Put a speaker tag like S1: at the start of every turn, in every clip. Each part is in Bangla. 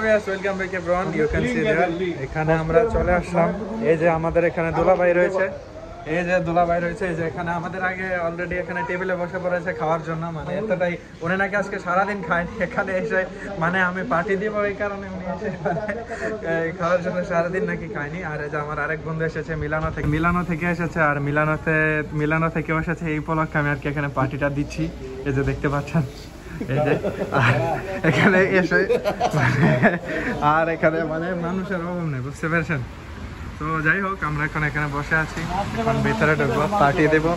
S1: viewers, welcome back everyone. You can see there. এখানে আমরা চলে আসলাম। এই যে আমাদের এখানে দুলাভাই রয়েছে। এই যে দুলাভাই রয়েছে, এই যে এখানে আমাদের আগে অলরেডি এখানে টেবিলে বসে পড়েছে খাওয়ার জন্য। মানে এতটাই উনি নাকি আজকে সারাদিন খায়নি, এখানে এসে মানে আমি পার্টি দিব এই কারণে উনি এসে খাওয়ার জন্য সারাদিন নাকি খায়নি। আর এই যে আমার আরেক বন্ধু এসেছে মিলানো থেকে এসেছে, আর মিলানো থেকেও এসেছে। এই উপলক্ষে আমি আর কি এখানে পার্টিটা দিচ্ছি। এই যে দেখতে পাচ্ছেন, এই যে এখানে এসে আর এখানে মানে মানুষের অভাব নেই, বুঝতে পেরেছেন? তো যাই হোক, আমরা এখন এখানে বসে আছি, এখন ভিতরে ঢুকবো, পার্টি দেবো।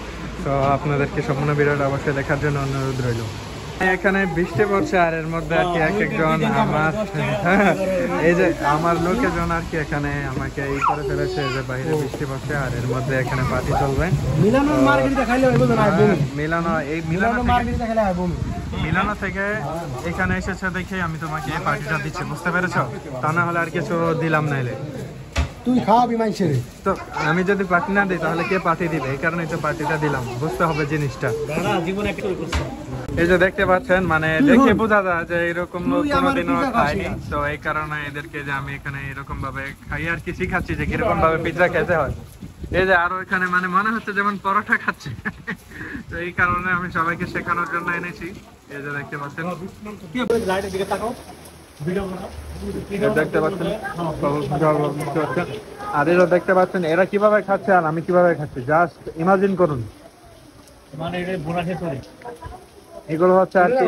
S1: তো আপনাদেরকে সম্পূর্ণ ভিডিওটা অবশ্যই দেখার জন্য অনুরোধ রইল। এখানে বৃষ্টি পড়ছে, আর এর মধ্যে আর কি এক একজন আমার এই যে আমার লোকেজন আর কি এখানে আমাকে এই করে ফেলেছে যে বাইরে বৃষ্টি পড়ছে, আর এর মধ্যে এখানে পার্টি চলবে। মিলানো থেকে এখানে এসেছে দেখে আমি তোমাকে এই পার্টিটা দিচ্ছি, বুঝতে পেরেছো? তা না হলে আর কিছু দিলাম নাইলে।
S2: তুই খাওয়াবি মানুষের,
S1: তো আমি যদি পার্টি না দিই তাহলে কে পার্টি দিবে? এই কারণে তো পার্টিটা দিলাম, বুঝতে হবে জিনিসটা। এই যে দেখতে পাচ্ছেন, মানে দেখে বোঝা যায় যে এরকম কোনোদিনও খাইনি। তো এই কারণে এদেরকে যে আমি এখানে এরকম ভাবে খাই আর কি শিখাচ্ছি যে কিরকম ভাবে পিৎজা খেতে হয়। এই যে আরো এখানে মানে মনে হচ্ছে যেমন পরোটা খাচ্ছে। তো এই কারণে আমি সবাইকে শেখানোর জন্য এনেছি। এই যে দেখতে পাচ্ছেন, দেখতে পাচ্ছেন, আর এরা দেখতে পাচ্ছেন এরা কিভাবে খাচ্ছে আর আমি কিভাবে খাচ্ছি। জাস্ট ইমাজিন করুন। এগুলো হচ্ছে আর কি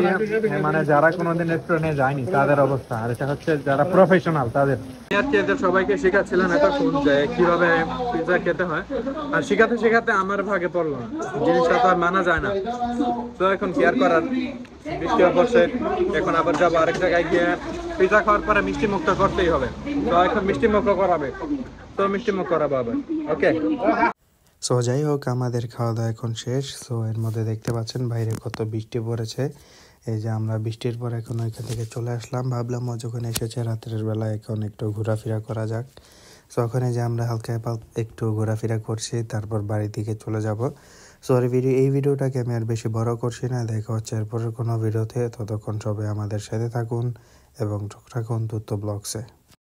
S1: মানে যারা কোনোদিন রেস্টুরেন্টে যায়নি তাদের অবস্থা, আর এটা হচ্ছে যারা প্রফেশনাল তাদের। আর কি এদের সবাইকে শেখাচ্ছিলাম এতক্ষণ যে কিভাবে পিৎজা খেতে হয়, আর শেখাতে আমার ভাগে পড়লো না, জিনিসটা তো আর মানা যায় না। তো এখন কি আর করার, বৃষ্টি পড়ছে, এখন আবার যাবো আরেক জায়গায় গিয়ে পিৎজা খাওয়ার পরে মিষ্টি মুক্ত করতেই হবে। তো এখন মিষ্টি মুক্ত করাবে, তো মিষ্টি মুখ করাবো আবার। ওকে,
S3: সো যাই হোক, আমাদের খাওয়া দাওয়া এখন শেষ। সো এর মধ্যে দেখতে পাচ্ছেন বাইরে কত বৃষ্টি পড়েছে। এই যে আমরা বৃষ্টির পর এখন ওইখান থেকে চলে আসলাম, ভাবলাম ও যখন এসেছে রাত্রের বেলা এখন একটু ঘোরাফেরা করা যাক। সো ওখানে যে আমরা হালকা একটু ঘোরাফেরা করছি, তারপর বাড়ির দিকে চলে যাব। সো এই ভিডিওটাকে আমি আর বেশি বড় করছি না, দেখা হচ্ছে এরপরের কোনো ভিডিওতে। ততক্ষণ সবাই আমাদের সাথে থাকুন এবং চোখ রাখুন তুত্তো ব্লগসে।